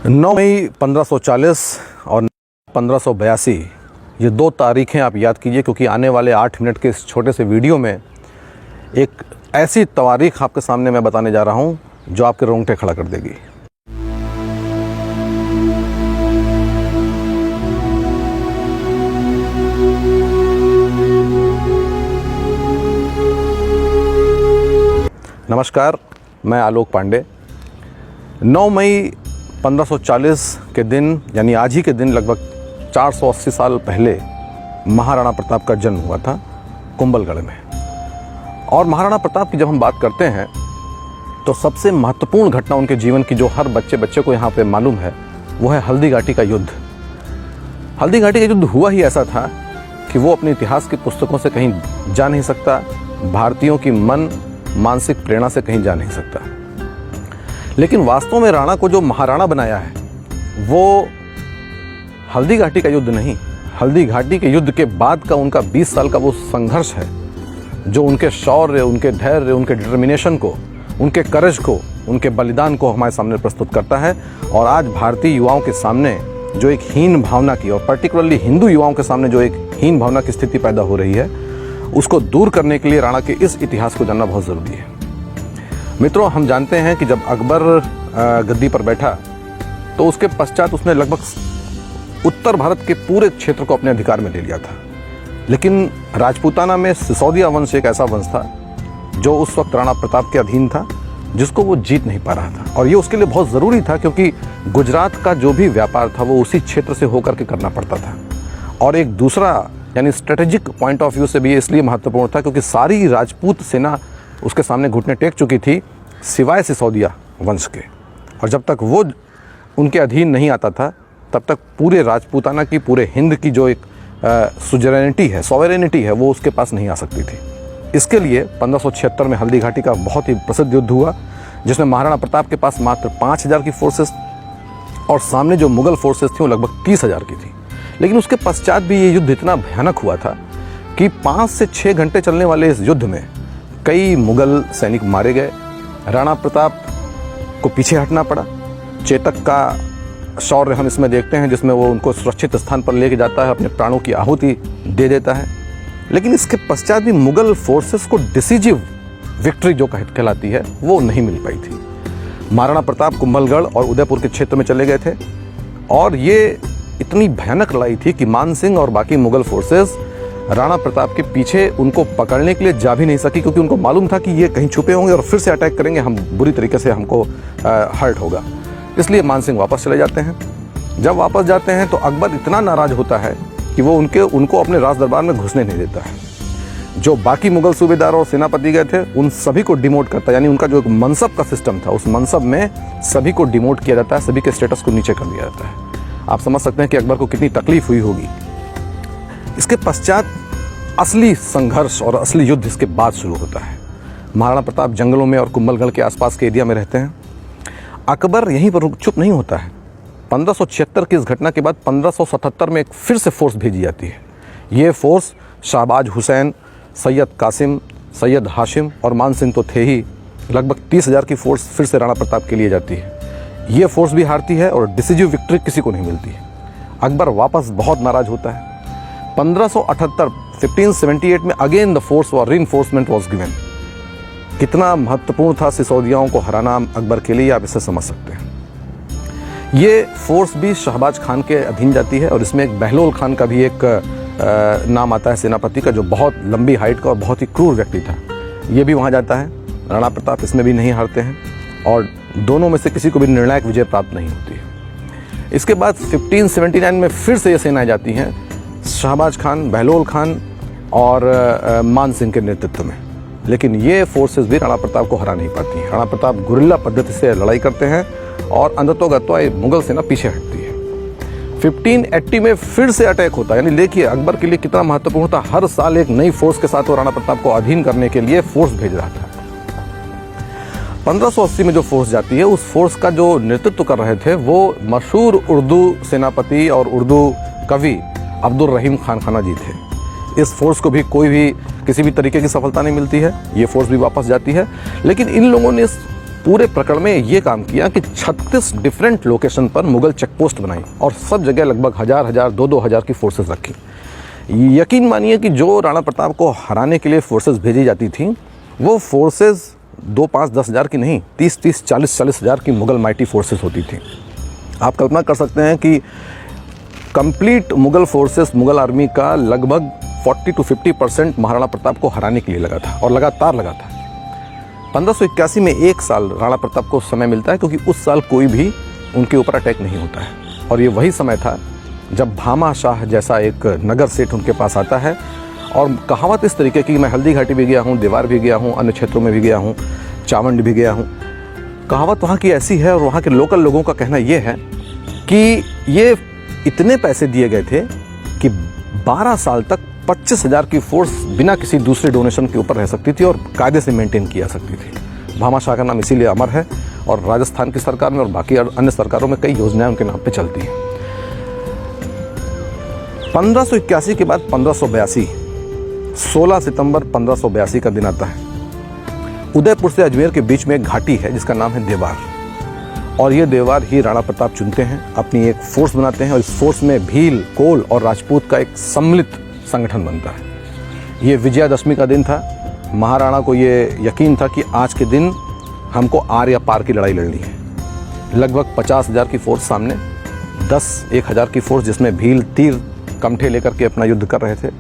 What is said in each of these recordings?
9 मई 1540 और 1582 ये दो तारीखें आप याद कीजिए, क्योंकि आने वाले 8 मिनट के इस छोटे से वीडियो में एक ऐसी तारीख आपके सामने मैं बताने जा रहा हूँ जो आपके रोंगटे खड़ा कर देगी। नमस्कार, मैं आलोक पांडे। 9 मई 1540 के दिन यानी आज ही के दिन लगभग 480 साल पहले महाराणा प्रताप का जन्म हुआ था कुंभलगढ़ में। और महाराणा प्रताप की जब हम बात करते हैं तो सबसे महत्वपूर्ण घटना उनके जीवन की जो हर बच्चे को यहाँ पे मालूम है वो है हल्दी घाटी का युद्ध। हल्दी घाटी का युद्ध हुआ ही ऐसा था कि वो अपने इतिहास की पुस्तकों से कहीं जा नहीं सकता, भारतीयों की मानसिक प्रेरणा से कहीं जा नहीं सकता। लेकिन वास्तव में राणा को जो महाराणा बनाया है वो हल्दी घाटी का युद्ध नहीं, हल्दी घाटी के युद्ध के बाद का उनका 20 साल का वो संघर्ष है जो उनके शौर्य, उनके धैर्य, उनके डिटर्मिनेशन को, उनके करेज को, उनके बलिदान को हमारे सामने प्रस्तुत करता है। और आज भारतीय युवाओं के सामने जो एक हीन भावना की, और पर्टिकुलरली हिंदू युवाओं के सामने जो एक हीन भावना की स्थिति पैदा हो रही है, उसको दूर करने के लिए राणा के इस इतिहास को जानना बहुत ज़रूरी है। मित्रों, हम जानते हैं कि जब अकबर गद्दी पर बैठा तो उसके पश्चात उसने लगभग उत्तर भारत के पूरे क्षेत्र को अपने अधिकार में ले लिया था। लेकिन राजपूताना में सिसोदिया वंश एक ऐसा वंश था जो उस वक्त राणा प्रताप के अधीन था, जिसको वो जीत नहीं पा रहा था। और ये उसके लिए बहुत ज़रूरी था क्योंकि गुजरात का जो भी व्यापार था वो उसी क्षेत्र से होकर के करना पड़ता था। और एक दूसरा यानी स्ट्रेटेजिक पॉइंट ऑफ व्यू से भी इसलिए महत्वपूर्ण था क्योंकि सारी राजपूत सेना उसके सामने घुटने टेक चुकी थी सिवाय सिसोदिया वंश के। और जब तक वो उनके अधीन नहीं आता था तब तक पूरे राजपूताना की, पूरे हिंद की जो एक सुजरेनिटी है, सॉवरेनिटी है, वो उसके पास नहीं आ सकती थी। इसके लिए 1576 में हल्दी घाटी का बहुत ही प्रसिद्ध युद्ध हुआ जिसमें महाराणा प्रताप के पास मात्र 5000 की फोर्सेस और सामने जो मुगल फोर्सेस थी वो लगभग 30,000 की थी। लेकिन उसके पश्चात भी ये युद्ध इतना भयानक हुआ था कि 5 से 6 घंटे चलने वाले इस युद्ध में कई मुगल सैनिक मारे गए। राणा प्रताप को पीछे हटना पड़ा। चेतक का शौर्य हम इसमें देखते हैं जिसमें वो उनको सुरक्षित स्थान पर लेके जाता है, अपने प्राणों की आहुति दे देता है। लेकिन इसके पश्चात भी मुगल फोर्सेस को डिसीजिव विक्ट्री जो कहलाती है वो नहीं मिल पाई थी। महाराणा प्रताप कुंभलगढ़ और उदयपुर के क्षेत्र में चले गए थे और ये इतनी भयानक लड़ाई थी कि मान सिंह और बाकी मुगल फोर्सेस राणा प्रताप के पीछे उनको पकड़ने के लिए जा भी नहीं सकी, क्योंकि उनको मालूम था कि ये कहीं छुपे होंगे और फिर से अटैक करेंगे, हम बुरी तरीके से हमको हर्ट होगा। इसलिए मान सिंह वापस चले जाते हैं। जब वापस जाते हैं तो अकबर इतना नाराज होता है कि वो उनको अपने राज दरबार में घुसने नहीं देता है। जो बाकी मुगल सूबेदार और सेनापति गए थे उन सभी को डिमोट करता है, यानी उनका जो एक मनसब का सिस्टम था उस मनसब में सभी को डिमोट किया जाता है, सभी के स्टेटस को नीचे कर दिया जाता है। आप समझ सकते हैं कि अकबर को कितनी तकलीफ हुई होगी। इसके पश्चात असली संघर्ष और असली युद्ध इसके बाद शुरू होता है। महाराणा प्रताप जंगलों में और कुंभलगढ़ के आसपास के एरिया में रहते हैं। अकबर यहीं पर चुप नहीं होता है। 1576 की इस घटना के बाद 1577 में एक फिर से फोर्स भेजी जाती है। ये फोर्स शाहबाज हुसैन, सैयद कासिम, सैयद हाशिम और मान सिंह तो थे ही, लगभग 30,000 की फोर्स फिर से राणा प्रताप के लिए जाती है। ये फोर्स भी हारती है और डिसीजिव विक्ट्री किसी को नहीं मिलती है। अकबर वापस बहुत नाराज होता है। 1578 में अगेन द फोर्स और रीइंफोर्समेंट वाज गिवन। कितना महत्वपूर्ण था सिसोदियाओं को हराना अकबर के लिए, आप इसे समझ सकते हैं। ये फोर्स भी शहबाज खान के अधीन जाती है और इसमें एक बहलोल खान का भी एक नाम आता है सेनापति का, जो बहुत लंबी हाइट का और बहुत ही क्रूर व्यक्ति था। ये भी वहाँ जाता है। राणा प्रताप इसमें भी नहीं हारते हैं और दोनों में से किसी को भी निर्णायक विजय प्राप्त नहीं होती है। इसके बाद 1579 में फिर से ये सेनाएं जाती हैं शहबाज खान, बहलोल खान और मान सिंह के नेतृत्व में। लेकिन ये फोर्सेस भी राणा प्रताप को हरा नहीं पाती। राणा प्रताप गुरिल्ला पद्धति से लड़ाई करते हैं और अंततोगत्वा मुगल सेना पीछे हटती है। 1580 में फिर से अटैक होता है। यानी देखिए अकबर के लिए कितना महत्वपूर्ण था। हर साल एक नई फोर्स के साथ वो राणा प्रताप को अधीन करने के लिए फोर्स भेज रहा था। 1580 में जो फोर्स जाती है उस फोर्स का जो नेतृत्व कर रहे थे वो मशहूर उर्दू सेनापति और उर्दू कवि अब्दुल रहीम खान खाना जी थे। इस फोर्स को भी किसी भी तरीके की सफलता नहीं मिलती है। ये फोर्स भी वापस जाती है। लेकिन इन लोगों ने इस पूरे प्रकरण में ये काम किया कि 36 डिफरेंट लोकेशन पर मुगल चेकपोस्ट बनाई और सब जगह लगभग 1000 दो हजार की फोर्सेस रखी। यकीन मानिए कि जो राणा प्रताप को हराने के लिए फोर्सेस भेजी जाती थी वो फोर्सेस 2, 5, 10 हज़ार की नहीं, 30, 40 हज़ार की मुगल माइटी फोर्सेस होती थी। आप कल्पना कर सकते हैं कि complete Mughal forces, Mughal army का लगभग 40 to 50% महाराणा प्रताप को हराने के लिए लगा था और लगातार लगा था। 1581 में 1 साल राणा प्रताप को समय मिलता है क्योंकि उस साल कोई भी उनके ऊपर अटैक नहीं होता है और ये वही समय था जब भामा शाह जैसा एक नगर सेठ उनके पास आता है। और कहावत इस तरीके की, मैं हल्दी घाटी भी गया हूँ, देवार भी गया हूँ, अन्य क्षेत्रों में भी गया हूँ, चावंड भी गया हूँ। कहावत वहाँ की ऐसी है और वहाँ के लोकल लोगों का कहना ये है कि ये इतने पैसे दिए गए थे कि 12 साल तक 25,000 की फोर्स बिना किसी दूसरे डोनेशन के ऊपर रह सकती थी और कायदे से मेंटेन किया सकती थी। भामा शाह का नाम इसीलिए अमर है और राजस्थान की सरकार में और बाकी अन्य सरकारों में कई योजनाएं उनके नाम पे चलती हैं। 1581 के बाद 1582, 16 सितंबर 1582 का दिन आता है। उदयपुर से अजमेर के बीच में एक घाटी है जिसका नाम है देवार और ये देवार ही राणा प्रताप चुनते हैं, अपनी एक फोर्स बनाते हैं और इस फोर्स में भील, कोल और राजपूत का एक सम्मिलित संगठन बनता है। ये विजयादशमी का दिन था। महाराणा को ये यकीन था कि आज के दिन हमको आर या पार की लड़ाई लड़नी है। लगभग 50,000 की फोर्स सामने, 10-1,000 की फोर्स जिसमें भील, तीर, कमठे लेकर के अपना युद्ध कर रहे थे।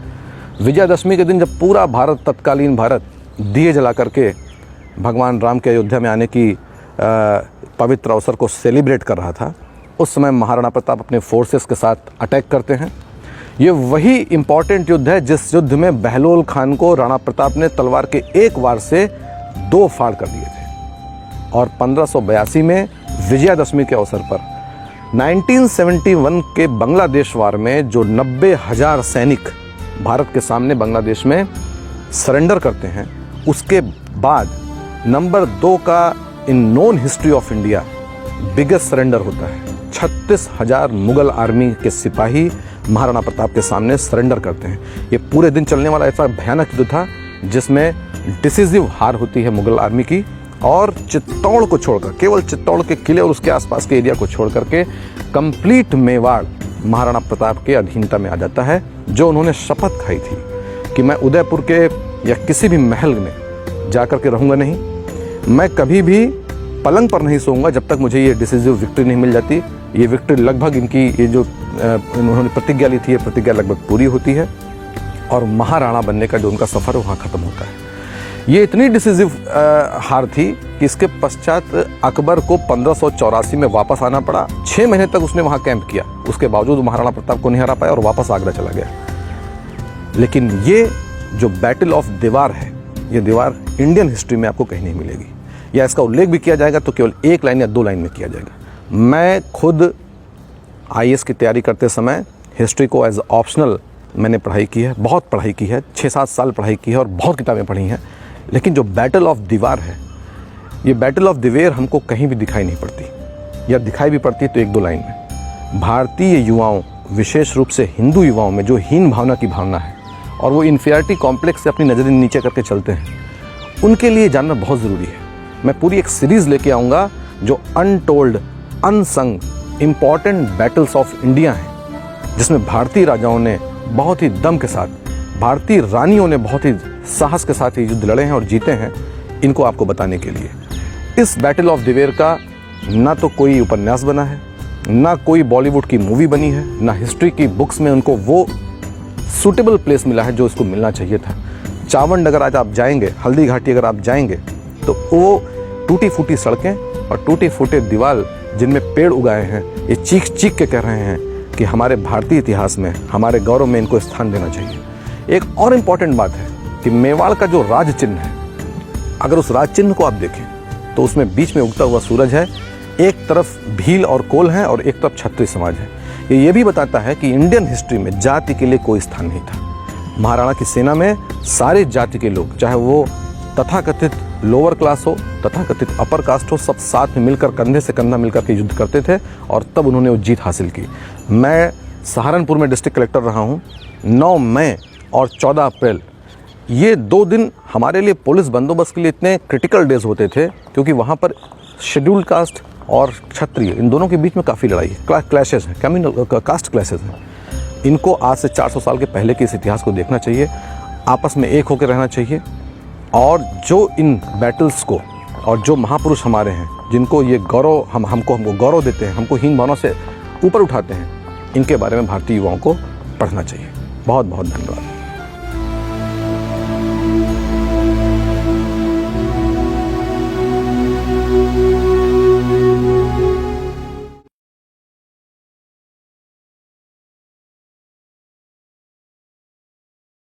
विजयादशमी के दिन जब पूरा भारत, तत्कालीन भारत दिए जला करके भगवान राम के अयोध्या में आने की पवित्र अवसर को सेलिब्रेट कर रहा था, उस समय महाराणा प्रताप अपने फोर्सेस के साथ अटैक करते हैं। ये वही इम्पॉर्टेंट युद्ध है जिस युद्ध में बहलोल खान को राणा प्रताप ने तलवार के एक वार से 2 फाड़ कर दिए थे। और 1582 में विजयादशमी के अवसर पर 1971 के बांग्लादेश वार में जो 90,000 सैनिक भारत के सामने बांग्लादेश में सरेंडर करते हैं, उसके बाद नंबर 2 का इन known history of India biggest surrender होता है। 36,000 मुगल आर्मी के सिपाही महाराणा प्रताप के सामने सरेंडर करते हैं। ये पूरे दिन चलने वाला ऐसा भयानक युद्ध था जिसमें डिसिसिव हार होती है मुगल आर्मी की और चित्तौड़ को छोड़कर, केवल चित्तौड़ के किले और उसके आसपास के एरिया को छोड़ करके कंप्लीट मेवाड़ महाराणा प्रताप के अधीनता में आ जाता है। जो उन्होंने शपथ खाई थी कि मैं उदयपुर के या किसी भी महल में जाकर के रहूँगा नहीं, मैं कभी भी पलंग पर नहीं सोऊंगा जब तक मुझे ये डिसिसिव विक्ट्री नहीं मिल जाती। ये विक्ट्री लगभग इनकी ये जो उन्होंने प्रतिज्ञा ली थी, ये प्रतिज्ञा लगभग पूरी होती है और महाराणा बनने का जो उनका सफ़र है वहाँ ख़त्म होता है। ये इतनी डिसिसिव हार थी कि इसके पश्चात अकबर को 1584 में वापस आना पड़ा। 6 महीने तक उसने वहाँ कैंप किया, उसके बावजूद महाराणा प्रताप को नहीं हरा पाया और वापस आगरा चला गया। लेकिन ये जो बैटल ऑफ देवार है, ये दीवार इंडियन हिस्ट्री में आपको कहीं नहीं मिलेगी, या इसका उल्लेख भी किया जाएगा तो केवल 1 लाइन या 2 लाइन में किया जाएगा। मैं खुद IAS की तैयारी करते समय हिस्ट्री को एज ऑप्शनल मैंने पढ़ाई की है, बहुत पढ़ाई की है, 6-7 साल पढ़ाई की है और बहुत किताबें पढ़ी हैं। लेकिन जो बैटल ऑफ दीवार है, ये बैटल ऑफ दिवेर हमको कहीं भी दिखाई नहीं पड़ती, या दिखाई भी पड़ती तो 1-2 लाइन में। भारतीय युवाओं, विशेष रूप से हिंदू युवाओं में जो हीन भावना की भावना है और वो इन्फीरियरिटी कॉम्प्लेक्स से अपनी नज़रें नीचे करके चलते हैं, उनके लिए जानना बहुत ज़रूरी है। मैं पूरी एक सीरीज़ लेके आऊँगा जो untold, unsung important battles of India हैं, जिसमें भारतीय राजाओं ने बहुत ही दम के साथ, भारतीय रानियों ने बहुत ही साहस के साथ ये युद्ध लड़े हैं और जीते हैं। इनको आपको बताने के लिए इस बैटल ऑफ दिवेर का ना तो कोई उपन्यास बना है, ना कोई बॉलीवुड की मूवी बनी है, ना हिस्ट्री की बुक्स में उनको वो सूटेबल प्लेस मिला है जो इसको मिलना चाहिए था। चावंड अगर आज आप जाएंगे, हल्दी घाटी अगर आप जाएंगे, तो वो टूटी फूटी सड़कें और टूटे फूटे दीवार जिनमें पेड़ उगाए हैं, ये चीख चीख के कह रहे हैं कि हमारे भारतीय इतिहास में, हमारे गौरव में इनको स्थान देना चाहिए। एक और इम्पॉर्टेंट बात है कि मेवाड़ का जो राज चिन्ह है, अगर उस राज चिन्ह को आप देखें तो उसमें बीच में उगता हुआ सूरज है, एक तरफ भील और कोल है और एक तरफ क्षत्रिय समाज है। ये भी बताता है कि इंडियन हिस्ट्री में जाति के लिए कोई स्थान नहीं था। महाराणा की सेना में सारे जाति के लोग, चाहे वो तथाकथित लोअर क्लास हो, तथाकथित अपर कास्ट हो, सब साथ में मिलकर कंधे से कंधा मिलकर के युद्ध करते थे और तब उन्होंने वो जीत हासिल की। मैं सहारनपुर में डिस्ट्रिक्ट कलेक्टर रहा हूँ। 9 मई और 14 अप्रैल ये 2 दिन हमारे लिए पुलिस बंदोबस्त के लिए इतने क्रिटिकल डेज होते थे क्योंकि वहाँ पर शेड्यूल्ड कास्ट और क्षत्रिय इन दोनों के बीच में काफ़ी लड़ाई है, क्लैशेस हैं, कम्युनल कास्ट क्लैशेस हैं। इनको आज से 400 साल के पहले के इस इतिहास को देखना चाहिए, आपस में एक होकर रहना चाहिए और जो इन बैटल्स को और जो महापुरुष हमारे हैं जिनको ये गौरव हमको गौरव देते हैं, हमको हीन भावना से ऊपर उठाते हैं, इनके बारे में भारतीय युवाओं को पढ़ना चाहिए। बहुत बहुत धन्यवाद।